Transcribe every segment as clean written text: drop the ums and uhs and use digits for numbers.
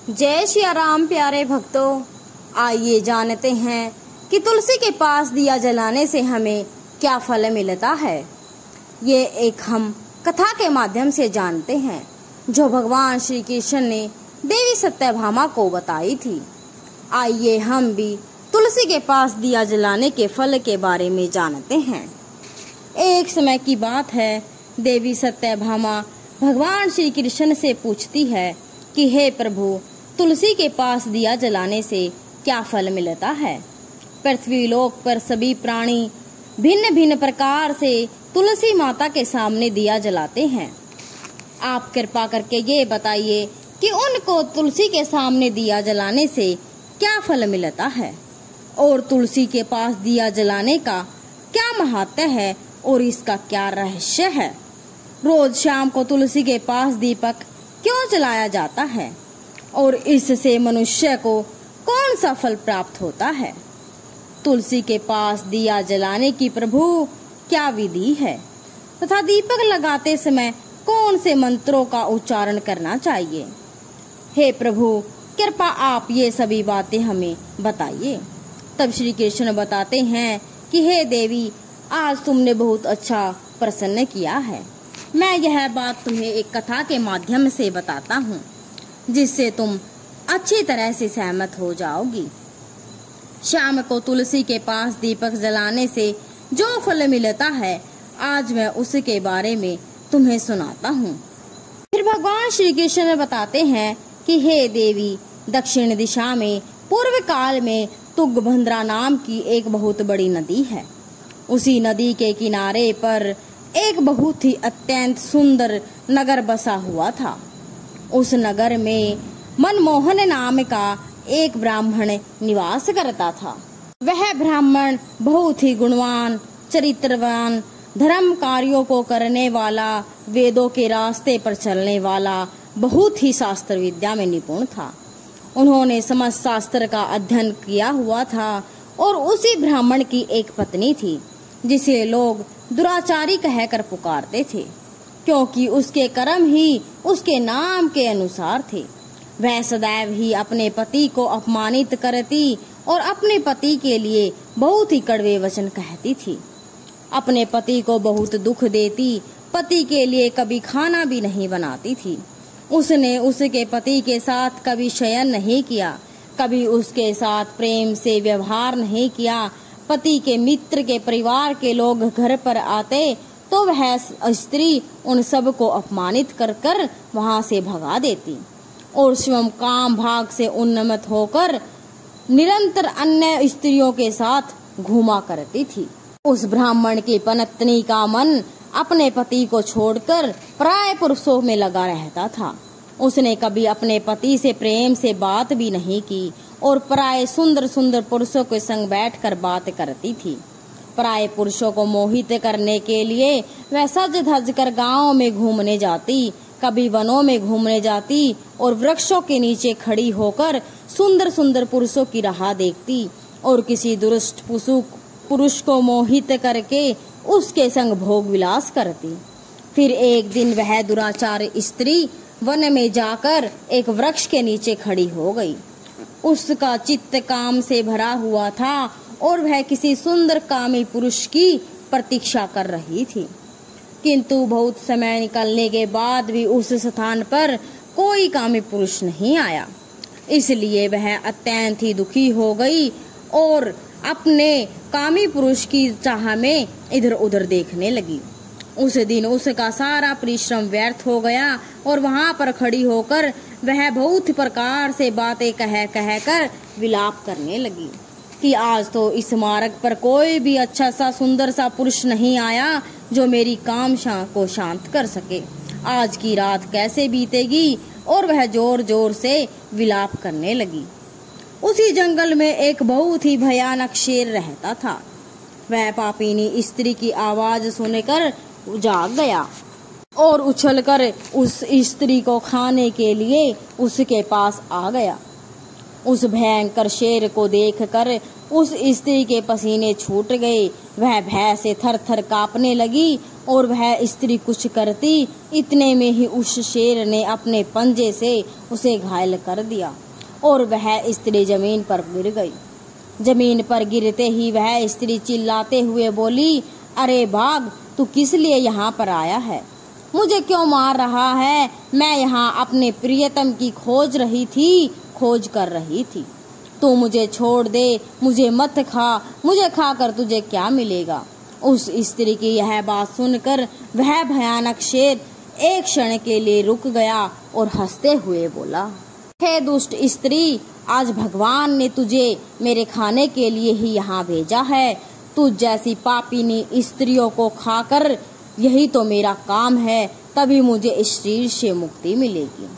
जय श्री राम प्यारे भक्तों, आइए जानते हैं कि तुलसी के पास दिया जलाने से हमें क्या फल मिलता है। ये एक हम कथा के माध्यम से जानते हैं जो भगवान श्री कृष्ण ने देवी सत्यभामा को बताई थी। आइए हम भी तुलसी के पास दिया जलाने के फल के बारे में जानते हैं। एक समय की बात है, देवी सत्यभामा भगवान श्री कृष्ण से पूछती है कि हे प्रभु, तुलसी के पास दिया जलाने से क्या फल मिलता है। पृथ्वी लोक पर सभी प्राणी भिन्न भिन्न प्रकार से तुलसी माता के सामने दिया जलाते हैं। आप कृपा करके ये बताइए कि उनको तुलसी के सामने दिया जलाने से क्या फल मिलता है और तुलसी के पास दिया जलाने का क्या महत्व है और इसका क्या रहस्य है। रोज शाम को तुलसी के पास दीपक क्यों जलाया जाता है और इससे मनुष्य को कौन सा फल प्राप्त होता है। तुलसी के पास दिया जलाने की प्रभु क्या विधि है तथा दीपक लगाते समय कौन से मंत्रों का उच्चारण करना चाहिए। हे प्रभु, कृपा आप ये सभी बातें हमें बताइए। तब श्री कृष्ण बताते हैं कि हे देवी, आज तुमने बहुत अच्छा प्रसन्न किया है। मैं यह बात तुम्हें एक कथा के माध्यम से बताता हूँ जिससे तुम अच्छी तरह से सहमत हो जाओगी। शाम को तुलसी के पास दीपक जलाने से जो फल मिलता है, आज मैं उसके बारे में तुम्हें सुनाता हूँ। फिर भगवान श्री कृष्ण बताते हैं कि हे देवी, दक्षिण दिशा में पूर्व काल में तुंगभद्रा नाम की एक बहुत बड़ी नदी है। उसी नदी के किनारे पर एक बहुत ही अत्यंत सुंदर नगर बसा हुआ था। उस नगर में मनमोहन नाम का एक ब्राह्मण निवास करता था। वह ब्राह्मण बहुत ही गुणवान, चरित्रवान, धर्म कार्यों को करने वाला, वेदों के रास्ते पर चलने वाला, बहुत ही शास्त्र विद्या में निपुण था। उन्होंने समस्त शास्त्र का अध्ययन किया हुआ था और उसी ब्राह्मण की एक पत्नी थी जिसे लोग दुराचारी कहकर पुकारते थे, क्योंकि उसके कर्म ही उसके नाम के अनुसार थे। वह सदैव ही अपने पति को अपमानित करती और अपने पति के लिए बहुत ही कड़वे वचन कहती थी। अपने पति को बहुत दुख देती, पति के लिए कभी खाना भी नहीं बनाती थी। उसने उसके पति के साथ कभी शयन नहीं किया, कभी उसके साथ प्रेम से व्यवहार नहीं किया। पति के मित्र के परिवार के लोग घर पर आते तो वह स्त्री उन सब को अपमानित कर कर वहां से भगा देती और स्वयं काम भाग से उन्मत्त होकर निरंतर अन्य स्त्रियों के साथ घूमा करती थी। उस ब्राह्मण की पत्नी का मन अपने पति को छोड़कर पराये पुरुषों में लगा रहता था। उसने कभी अपने पति से प्रेम से बात भी नहीं की और पराये सुंदर सुंदर पुरुषों के संग बैठकर बात करती थी। पराये पुरुषों को मोहित करने के लिए वह सज धज कर गाँव में घूमने जाती, कभी वनों में घूमने जाती और वृक्षों के नीचे खड़ी होकर सुंदर सुंदर पुरुषों की राह देखती और किसी दुष्ट पुरुष को मोहित करके उसके संग भोग विलास करती। फिर एक दिन वह दुराचार स्त्री वन में जाकर एक वृक्ष के नीचे खड़ी हो गई। उसका चित्त काम से भरा हुआ था और वह किसी सुंदर कामी पुरुष की प्रतीक्षा कर रही थी, किंतु बहुत समय निकलने के बाद भी उस स्थान पर कोई कामी पुरुष नहीं आया। इसलिए वह अत्यंत ही दुखी हो गई और अपने कामी पुरुष की चाह में इधर उधर देखने लगी। उस दिन उसका सारा परिश्रम व्यर्थ हो गया और वहां पर खड़ी होकर वह बहुत प्रकार से बातें कह कर विलाप करने लगी कि आज तो इस मार्ग पर कोई भी अच्छा सा सुंदर सा पुरुष नहीं आया जो मेरी काम को शांत कर सके। आज की रात कैसे बीतेगी। और वह जोर जोर से विलाप करने लगी। उसी जंगल में एक बहुत ही भयानक शेर रहता था। वह पापिनी स्त्री की आवाज सुनकर जाग गया और उछलकर उस स्त्री को खाने के लिए उसके पास आ गया। उस भयंकर शेर को देखकर उस स्त्री के पसीने छूट गए। वह भय से थर थर कांपने लगी और वह स्त्री कुछ करती, इतने में ही उस शेर ने अपने पंजे से उसे घायल कर दिया और वह स्त्री जमीन पर गिर गई। जमीन पर गिरते ही वह स्त्री चिल्लाते हुए बोली, अरे भाग, तू किस लिए यहाँ पर आया है? मुझे क्यों मार रहा है? मैं यहाँ अपने प्रियतम की खोज कर रही थी। तू मुझे छोड़ दे, मुझे मत खा, मुझे खाकर तुझे क्या मिलेगा? उस स्त्री की यह बात सुनकर वह भयानक शेर एक क्षण के लिए रुक गया और हंसते हुए बोला, हे दुष्ट स्त्री, आज भगवान ने तुझे मेरे खाने के लिए ही यहाँ भेजा है। तुझ जैसी पापिनी स्त्रियों को खाकर यही तो मेरा काम है, तभी मुझे इस शरीर से मुक्ति मिलेगी।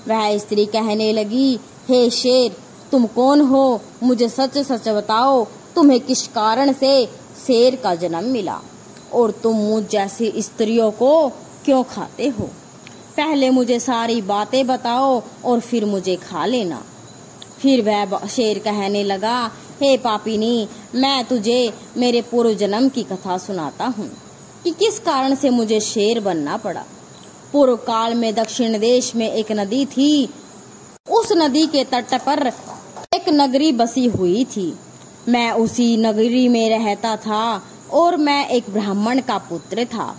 वह स्त्री कहने लगी, हे शेर, तुम कौन हो? मुझे सच सच बताओ, तुम्हें किस कारण से शेर का जन्म मिला और तुम मुझ जैसी स्त्रियों को क्यों खाते हो? पहले मुझे सारी बातें बताओ और फिर मुझे खा लेना। फिर वह शेर कहने लगा, हे पापिनी, मैं तुझे मेरे पूर्व जन्म की कथा सुनाता हूँ कि किस कारण से मुझे शेर बनना पड़ा। पूर्व काल में दक्षिण देश में एक नदी थी। उस नदी के तट पर एक नगरी बसी हुई थी। मैं उसी नगरी में रहता था और मैं एक ब्राह्मण का पुत्र था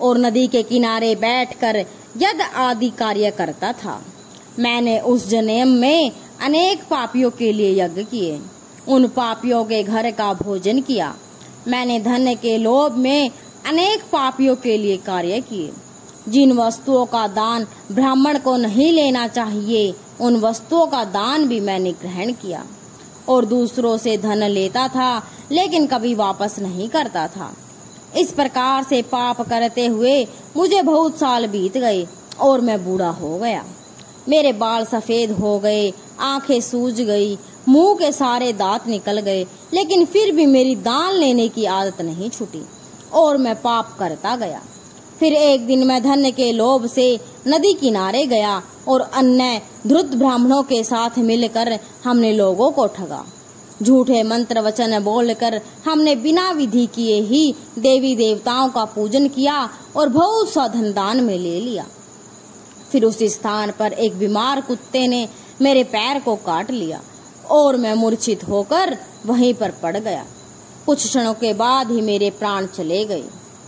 और नदी के किनारे बैठकर यज्ञ आदि कार्य करता था। मैंने उस जन्म में अनेक पापियों के लिए यज्ञ किए, उन पापियों के घर का भोजन किया। मैंने धन के लोभ में अनेक पापियों के लिए कार्य किए। जिन वस्तुओं का दान ब्राह्मण को नहीं लेना चाहिए, उन वस्तुओं का दान भी मैंने ग्रहण किया और दूसरों से धन लेता था लेकिन कभी वापस नहीं करता था। इस प्रकार से पाप करते हुए मुझे बहुत साल बीत गए और मैं बूढ़ा हो गया। मेरे बाल सफेद हो गए, आंखें सूज गई, मुंह के सारे दांत निकल गए, लेकिन फिर भी मेरी दान लेने की आदत नहीं छूटी और मैं पाप करता गया। फिर एक दिन मैं धन के लोभ से नदी किनारे गया और अन्य धूर्त ब्राह्मणों के साथ मिलकर हमने लोगों को ठगा। झूठे मंत्र वचन बोलकर हमने बिना विधि किए ही देवी देवताओं का पूजन किया और बहुत सा धन दान में ले लिया। फिर उस स्थान पर एक बीमार कुत्ते ने मेरे पैर को काट लिया और मैं मूर्छित होकर वहीं पर पड़ गया। कुछ क्षणों के बाद ही मेरे प्राण चले गए।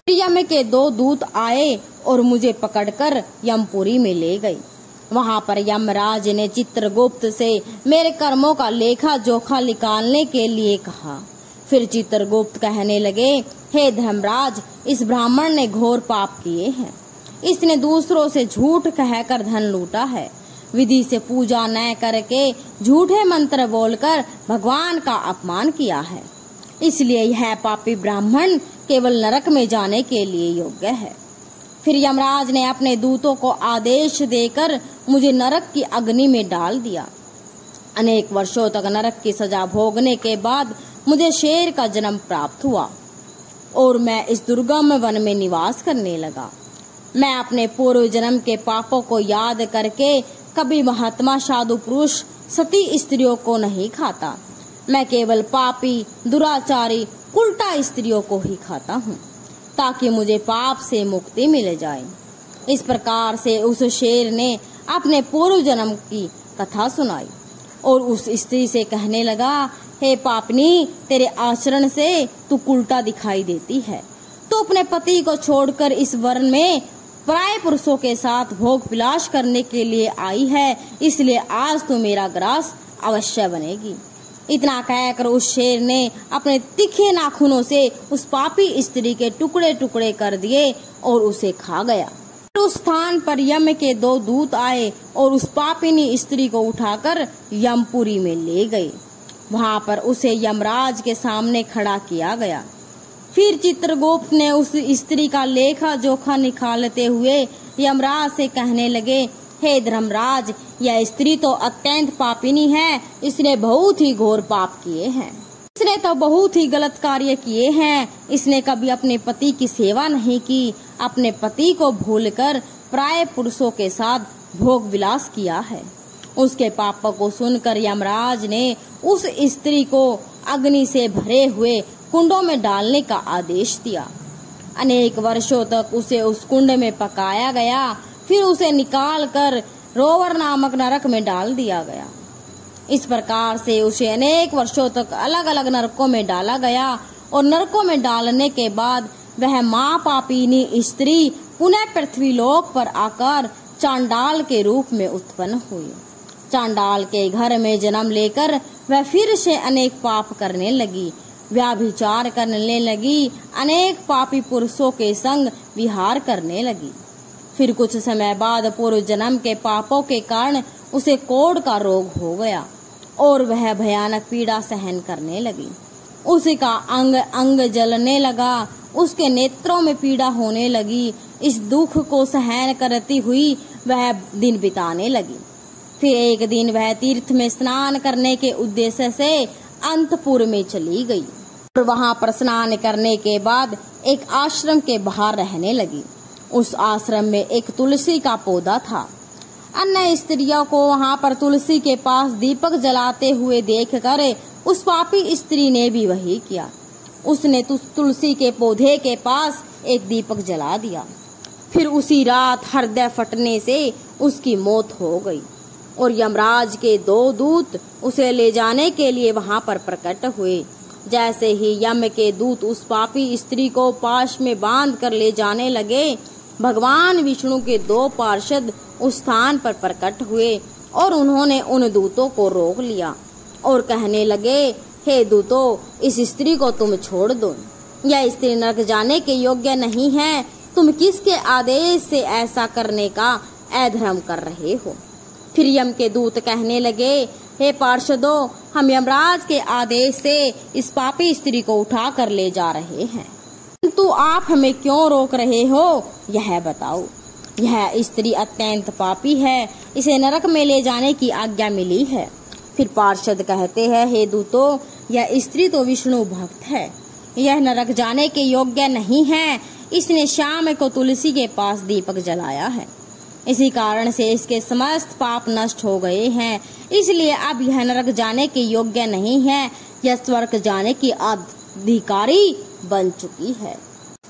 यम के 2 दूत आए और मुझे पकड़कर यमपुरी में ले गए। वहां पर यमराज ने चित्रगुप्त से मेरे कर्मों का लेखा जोखा निकालने के लिए कहा। फिर चित्रगुप्त कहने लगे, हे धर्मराज, इस ब्राह्मण ने घोर पाप किए हैं। इसने दूसरों से झूठ कहकर धन लूटा है। विधि से पूजा न करके झूठे मंत्र बोलकर भगवान का अपमान किया है। इसलिए यह पापी ब्राह्मण केवल नरक में जाने के लिए योग्य है। फिर यमराज ने अपने दूतों को आदेश देकर मुझे नरक की अग्नि में डाल दिया। अनेक वर्षों तक नरक की सजा भोगने के बाद मुझे शेर का जन्म प्राप्त हुआ और मैं इस दुर्गम वन में निवास करने लगा। मैं अपने पूर्व जन्म के पापों को याद करके कभी महात्मा साधु पुरुष सती स्त्रियों को नहीं खाता। मैं केवल पापी, दुराचारी, उल्टा स्त्रियों को ही खाता हूँ ताकि मुझे पाप से मुक्ति मिल जाए। इस प्रकार से उस शेर ने अपने पूर्व जन्म की कथा सुनाई और उस स्त्री से कहने लगा, हे पापनी, तेरे आचरण से तू उल्टा दिखाई देती है। तू अपने पति को छोड़कर इस वन में पराये पुरुषों के साथ भोग विलास करने के लिए आई है, इसलिए आज तू मेरा ग्रास अवश्य बनेगी। इतना कहकर उस शेर ने अपने तीखे नाखूनों से उस पापी स्त्री के टुकड़े टुकड़े कर दिए और उसे खा गया। उस स्थान पर यम के 2 दूत आए और उस पापिनी स्त्री को उठाकर यमपुरी में ले गए। वहां पर उसे यमराज के सामने खड़ा किया गया। फिर चित्रगुप्त ने उस स्त्री का लेखा जोखा निकालते हुए यमराज से कहने लगे, हे धर्मराज, यह स्त्री तो अत्यंत पापिनी है। इसने बहुत ही घोर पाप किए हैं। इसने तो बहुत ही गलत कार्य किए हैं। इसने कभी अपने पति की सेवा नहीं की, अपने पति को भूलकर पराये पुरुषों के साथ भोग विलास किया है। उसके पापों को सुनकर यमराज ने उस स्त्री को अग्नि से भरे हुए कुंडों में डालने का आदेश दिया। अनेक वर्षों तक उसे उस कुंड में पकाया गया, फिर उसे निकाल कर रोवर नामक नरक में डाल दिया गया। इस प्रकार से उसे अनेक वर्षों तक अलग अलग नरकों में डाला गया और नरकों में डालने के बाद वह माँ पापिनी स्त्री पुनः पृथ्वीलोक पर आकर चांडाल के रूप में उत्पन्न हुई। चांडाल के घर में जन्म लेकर वह फिर से अनेक पाप करने लगी, व्यभिचार करने लगी, अनेक पापी पुरुषों के संग विहार करने लगी। फिर कुछ समय बाद पूर्व जन्म के पापों के कारण उसे कोढ़ का रोग हो गया और वह भयानक पीड़ा सहन करने लगी। उसका अंग अंग जलने लगा, उसके नेत्रों में पीड़ा होने लगी। इस दुख को सहन करती हुई वह दिन बिताने लगी। फिर एक दिन वह तीर्थ में स्नान करने के उद्देश्य से अंतपुर में चली गई और वहां पर स्नान करने के बाद एक आश्रम के बाहर रहने लगी। उस आश्रम में एक तुलसी का पौधा था। अन्य स्त्रियों को वहां पर तुलसी के पास दीपक जलाते हुए देखकर उस पापी स्त्री ने भी वही किया। उसने तुलसी के पौधे के पास एक दीपक जला दिया। फिर उसी रात हृदय फटने से उसकी मौत हो गई और यमराज के 2 दूत उसे ले जाने के लिए वहां पर प्रकट हुए। जैसे ही यम के दूत उस पापी स्त्री को पाश में बांध कर ले जाने लगे, भगवान विष्णु के 2 पार्षद उस स्थान पर प्रकट हुए और उन्होंने उन दूतों को रोक लिया और कहने लगे, हे दूतों, इस स्त्री को तुम छोड़ दो। यह स्त्री नरक जाने के योग्य नहीं है। तुम किसके आदेश से ऐसा करने का अधर्म कर रहे हो? फिर यम के दूत कहने लगे, हे पार्षदों, हम यमराज के आदेश से इस पापी स्त्री को उठा कर ले जा रहे हैं, किंतु आप हमें क्यों रोक रहे हो, यह बताओ। यह स्त्री अत्यंत पापी है, इसे नरक में ले जाने की आज्ञा मिली है। फिर पार्षद कहते हैं, हे दूतों, यह स्त्री तो विष्णु भक्त है, यह नरक जाने के योग्य नहीं है। इसने शाम को तुलसी के पास दीपक जलाया है, इसी कारण से इसके समस्त पाप नष्ट हो गए हैं, इसलिए अब यह नरक जाने के योग्य नहीं है, यह स्वर्ग जाने की अधिकारी बन चुकी है।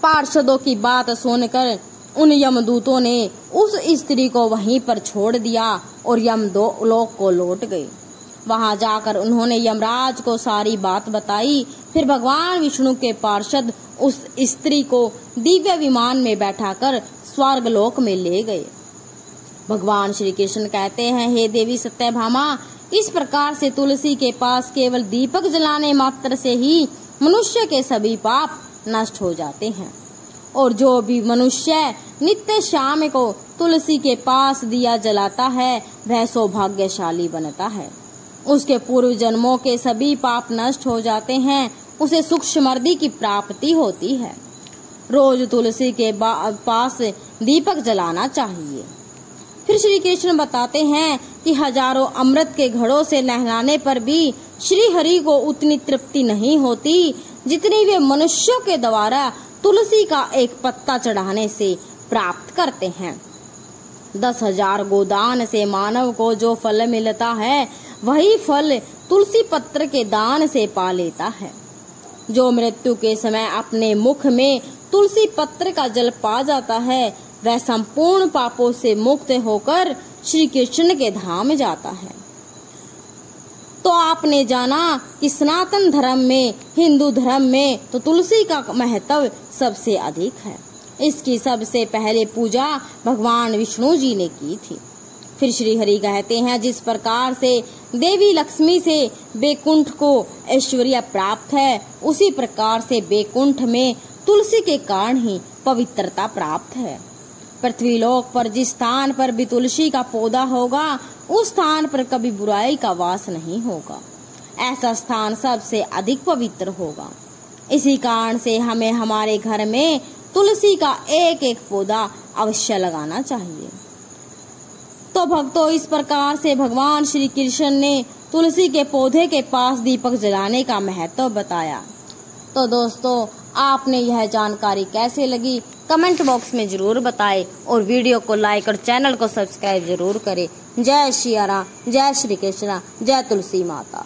पार्षदों की बात सुनकर उन यमदूतों ने उस स्त्री को वहीं पर छोड़ दिया और यमलोक को लौट गए। वहां जाकर उन्होंने यमराज को सारी बात बताई। फिर भगवान विष्णु के पार्षद उस स्त्री को दिव्य विमान में बैठाकर स्वर्गलोक में ले गए। भगवान श्री कृष्ण कहते हैं, हे देवी सत्यभामा, इस प्रकार से तुलसी के पास केवल दीपक जलाने मात्र से ही मनुष्य के सभी पाप नष्ट हो जाते हैं और जो भी मनुष्य नित्य शाम को तुलसी के पास दिया जलाता है वह सौभाग्यशाली बनता है। उसके पूर्व जन्मों के सभी पाप नष्ट हो जाते हैं, उसे सुख समृद्धि की प्राप्ति होती है। रोज तुलसी के पास दीपक जलाना चाहिए। फिर श्री कृष्ण बताते हैं कि हजारों अमृत के घड़ों से नहलाने पर भी श्री हरि को उतनी तृप्ति नहीं होती जितनी वे मनुष्यों के द्वारा तुलसी का एक पत्ता चढ़ाने से प्राप्त करते हैं। 10,000 गोदान से मानव को जो फल मिलता है वही फल तुलसी पत्र के दान से पा लेता है। जो मृत्यु के समय अपने मुख में तुलसी पत्र का जल पा जाता है वह संपूर्ण पापों से मुक्त होकर श्री कृष्ण के धाम जाता है। तो आपने जाना कि सनातन धर्म में, हिंदू धर्म में तो तुलसी का महत्व सबसे अधिक है। इसकी सबसे पहले पूजा भगवान विष्णु जी ने की थी। फिर श्री हरि कहते हैं, जिस प्रकार से देवी लक्ष्मी से बैकुंठ को ऐश्वर्य प्राप्त है, उसी प्रकार से बैकुंठ में तुलसी के कारण ही पवित्रता प्राप्त है। पृथ्वीलोक पर जिस स्थान पर भी तुलसी का पौधा होगा उस स्थान पर कभी बुराई का वास नहीं होगा। ऐसा स्थान सबसे अधिक पवित्र होगा। इसी कारण से हमें हमारे घर में तुलसी का एक एक पौधा अवश्य लगाना चाहिए। तो भक्तों, इस प्रकार से भगवान श्री कृष्ण ने तुलसी के पौधे के पास दीपक जलाने का महत्व बताया। तो दोस्तों, आपने यह जानकारी कैसे लगी कमेंट बॉक्स में जरूर बताएं और वीडियो को लाइक और चैनल को सब्सक्राइब जरूर करें। जय श्री राम, जय श्री कृष्ण, जय तुलसी माता।